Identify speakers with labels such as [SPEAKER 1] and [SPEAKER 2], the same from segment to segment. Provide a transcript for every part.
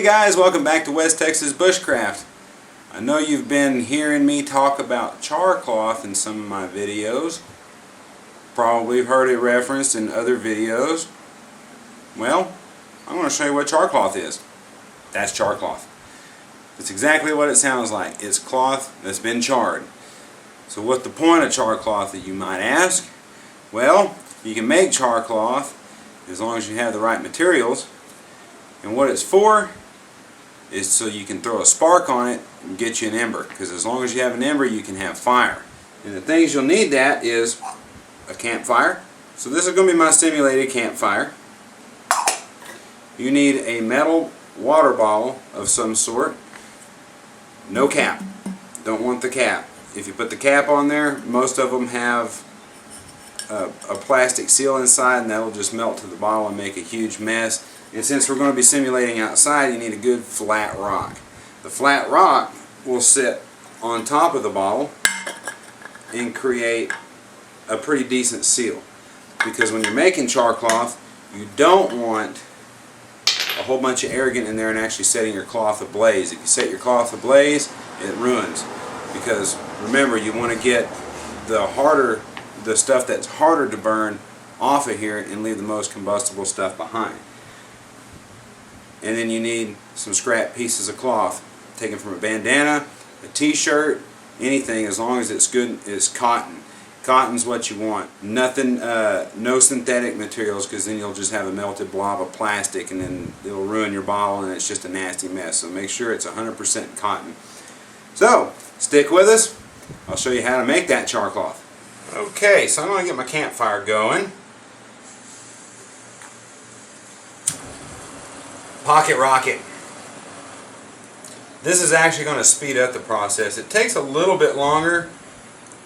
[SPEAKER 1] Hey guys, welcome back to West Texas Bushcraft. I know you've been hearing me talk about charcloth in some of my videos. Probably heard it referenced in other videos. Well, I'm going to show you what charcloth is. That's charcloth. It's exactly what it sounds like. It's cloth that's been charred. So what's the point of charcloth, that you might ask? Well, you can make charcloth as long as you have the right materials. And what it's for is so you can throw a spark on it and get you an ember. Because as long as you have an ember, you can have fire. And the things you'll need that is a campfire. So this is going to be my simulated campfire. You need a metal water bottle of some sort. No cap. Don't want the cap. If you put the cap on there, most of them have a plastic seal inside, and that'll just melt to the bottle and make a huge mess. And since we're going to be simulating outside, you need a good flat rock. The flat rock will sit on top of the bottle and create a pretty decent seal. Because when you're making charcloth, you don't want a whole bunch of air getting in there and actually setting your cloth ablaze. If you set your cloth ablaze, it ruins. Because remember, you want to get the stuff that's harder to burn off of here and leave the most combustible stuff behind. And then you need some scrap pieces of cloth taken from a bandana, a t-shirt, anything, as long as it's good. It's cotton. Cotton's what you want. Nothing, no synthetic materials, because then you'll just have a melted blob of plastic and then it'll ruin your bottle and it's just a nasty mess. So make sure it's 100% cotton. So stick with us. I'll show you how to make that charcloth. Okay, so I'm going to get my campfire going. Pocket rocket. This is actually going to speed up the process. It takes a little bit longer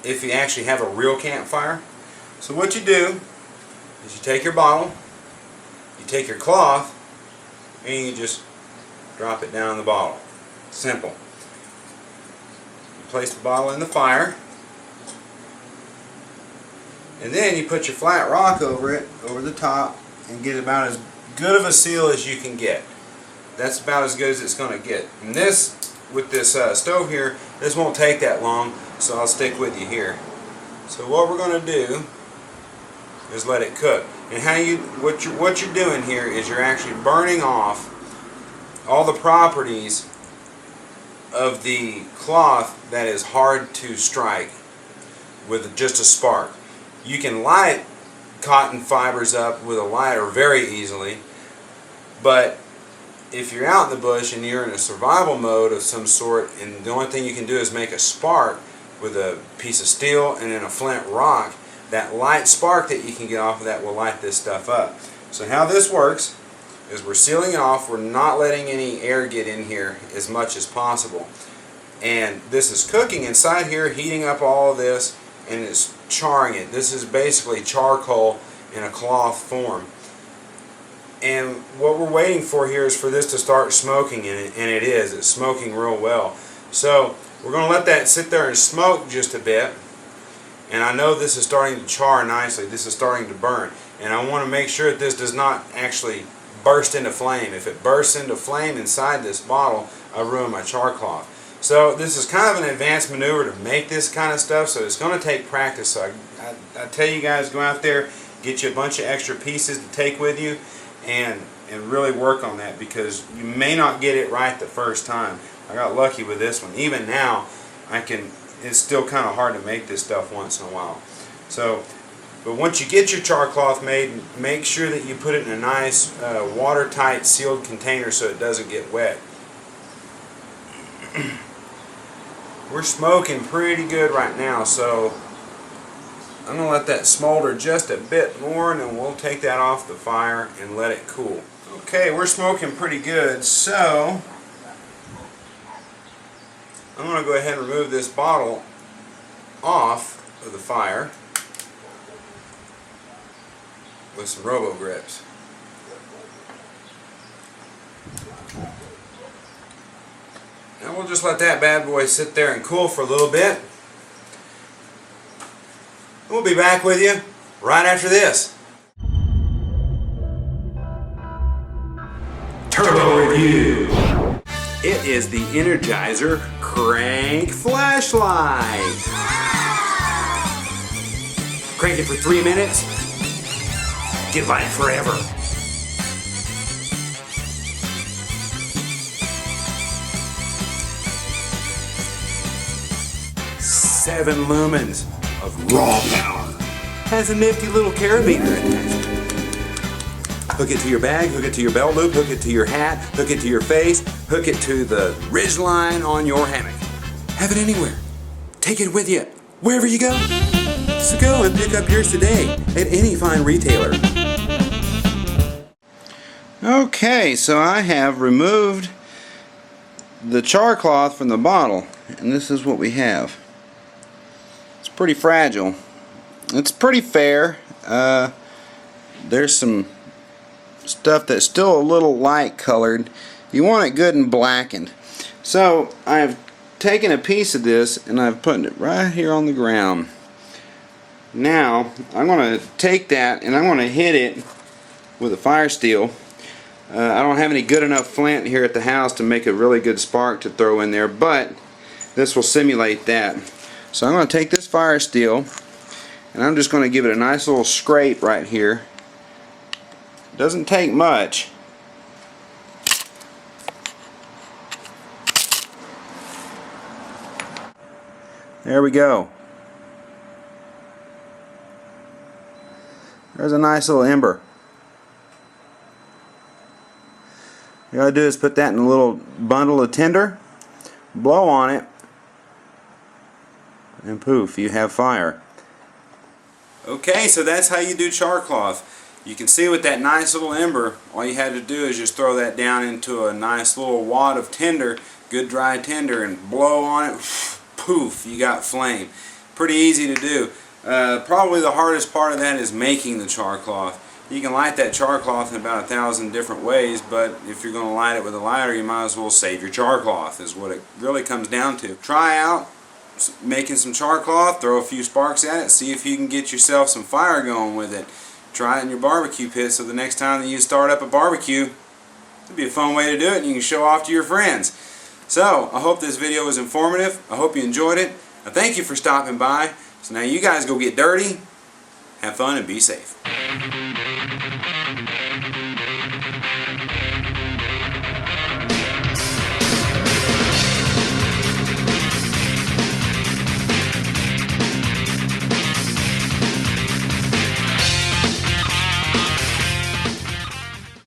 [SPEAKER 1] if you actually have a real campfire. So what you do is you take your bottle, you take your cloth, and you just drop it down in the bottle. Simple. You place the bottle in the fire, and then you put your flat rock over it, over the top, and get about as good of a seal as you can get. That's about as good as it's going to get. And this, with this stove here, this won't take that long, so I'll stick with you here. So what we're going to do is let it cook. And what you're doing here is you're actually burning off all the properties of the cloth that is hard to strike with just a spark. You can light cotton fibers up with a lighter very easily, but if you're out in the bush and you're in a survival mode of some sort, and the only thing you can do is make a spark with a piece of steel and then a flint rock, that light spark that you can get off of that will light this stuff up. So how this works is we're sealing it off. We're not letting any air get in here as much as possible. And this is cooking inside here, heating up all of this, and it's charring it. This is basically charcoal in a cloth form. And what we're waiting for here is for this to start smoking, and it is. It's smoking real well. So we're going to let that sit there and smoke just a bit. And I know this is starting to char nicely. This is starting to burn. And I want to make sure that this does not actually burst into flame. If it bursts into flame inside this bottle, I ruin my charcloth. So this is kind of an advanced maneuver to make this kind of stuff, so it's going to take practice. So I tell you guys, go out there, get you a bunch of extra pieces to take with you, and really work on that, because you may not get it right the first time. I got lucky with this one. Even now, it's still kind of hard to make this stuff once in a while. So, but once you get your charcloth made, make sure that you put it in a nice watertight sealed container so it doesn't get wet. We're smoking pretty good right now, so I'm going to let that smolder just a bit more, and then we'll take that off the fire and let it cool. Okay, we're smoking pretty good, so I'm going to go ahead and remove this bottle off of the fire with some robo grips. And we'll just let that bad boy sit there and cool for a little bit. We'll be back with you right after this.
[SPEAKER 2] Turbo Review.
[SPEAKER 1] It is the Energizer Crank Flashlight. Crank it for 3 minutes. Get light forever. Seven lumens of raw power. Has a nifty little carabiner attachment. Hook it to your bag, hook it to your belt loop, hook it to your hat, hook it to your face, hook it to the ridge line on your hammock. Have it anywhere. Take it with you, wherever you go. So go and pick up yours today at any fine retailer. Okay, so I have removed the Charcloth from the bottle, and this is what we have. It's pretty fragile. It's pretty fair. There's some stuff that's still a little light colored. You want it good and blackened. So I've taken a piece of this and I've put it right here on the ground. Now I'm going to take that and I'm going to hit it with a fire steel. I don't have any good enough flint here at the house to make a really good spark to throw in there, but this will simulate that. So I'm going to take this fire steel and I'm just going to give it a nice little scrape right here. Doesn't take much. There we go. There's a nice little ember. All you gotta do is put that in a little bundle of tinder, blow on it, and poof, you have fire. Okay, so that's how you do Charcloth. You can see with that nice little ember, all you had to do is just throw that down into a nice little wad of tinder, good dry tinder, and blow on it, poof, you got flame. Pretty easy to do. Probably the hardest part of that is making the Charcloth. You can light that Charcloth in about 1,000 different ways, but if you're going to light it with a lighter, you might as well save your Charcloth, is what it really comes down to. Try out making some Charcloth, throw a few sparks at it, see if you can get yourself some fire going with it. Try it in your barbecue pit, so the next time that you start up a barbecue, it'd be a fun way to do it and you can show off to your friends. So, I hope this video was informative. I hope you enjoyed it. I thank you for stopping by. So now you guys go get dirty, have fun, and be safe.